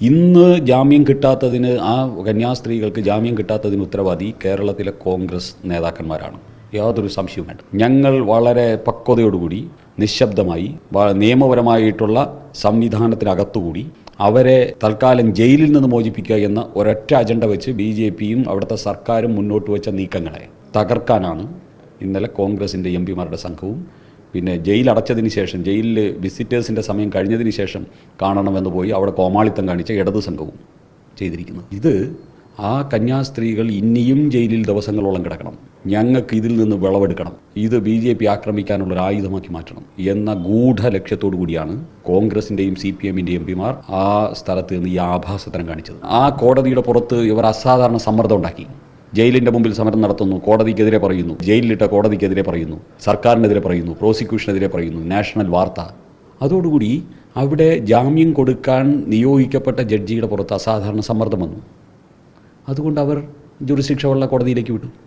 ഇന്ന് ജാമ്യം കിട്ടാത്തതിന്, ആ കന്യാസ്ത്രീകൾക്ക് ജാമ്യം കിട്ടാത്തതിന് ഉത്തരവാദി കേരളത്തിലെ കോൺഗ്രസ് നേതാക്കന്മാരാണ്. യാതൊരു സംശയവും വേണ്ട. ഞങ്ങൾ വളരെ പക്വതയോടുകൂടി നിശബ്ദമായി നിയമപരമായിട്ടുള്ള സംവിധാനത്തിനകത്തുകൂടി അവരെ തൽക്കാലം ജയിലിൽ നിന്ന് മോചിപ്പിക്കുക എന്ന ഒരൊറ്റ അജണ്ട വെച്ച് BJPയും അവിടുത്തെ സർക്കാരും മുന്നോട്ട് വെച്ച നീക്കങ്ങളെ തകർക്കാനാണ് ഇന്നലെ കോൺഗ്രസിൻ്റെ MP-മാരുടെ സംഘവും പിന്നെ ജയിലടച്ചതിന് ശേഷം, ജയിലിൽ വിസിറ്റേഴ്സിൻ്റെ സമയം കഴിഞ്ഞതിന് ശേഷം കാണണമെന്ന് പോയി അവിടെ കോമാളിത്തം കാണിച്ച ഇടതു സംഘവും ചെയ്തിരിക്കുന്നത്. ഇത് ആ കന്യാസ്ത്രീകൾ ഇനിയും ജയിലിൽ ദിവസങ്ങളോളം കിടക്കണം, ഞങ്ങൾക്ക് ഇതിൽ നിന്ന് വിളവെടുക്കണം, ഇത് BJP ആക്രമിക്കാനുള്ളൊരു ആയുധമാക്കി മാറ്റണം എന്ന ഗൂഢ ലക്ഷ്യത്തോടു കൂടിയാണ് കോൺഗ്രസിൻ്റെയും CPM-ൻ്റെയും MP-മാർ ആ സ്ഥലത്ത് നിന്ന് ഈ ആഭാസത്തരം കാണിച്ചത്. ആ കോടതിയുടെ പുറത്ത് ഇവർ അസാധാരണ സമ്മർദ്ദം ഉണ്ടാക്കി. ജയിലിൻ്റെ മുമ്പിൽ സമരം നടത്തുന്നു, കോടതിക്കെതിരെ പറയുന്നു, ജയിലിലിട്ട കോടതിക്കെതിരെ പറയുന്നു, സർക്കാരിനെതിരെ പറയുന്നു, പ്രോസിക്യൂഷനെതിരെ പറയുന്നു, നാഷണൽ വാർത്ത. അതോടുകൂടി അവിടെ ജാമ്യം കൊടുക്കാൻ നിയോഗിക്കപ്പെട്ട ജഡ്ജിയുടെ പുറത്ത് അസാധാരണ സമ്മർദ്ദം വന്നു. അതുകൊണ്ട് അവർ ജുറിസ്ഡിക്ഷനുള്ള കോടതിയിലേക്ക് വിട്ടു.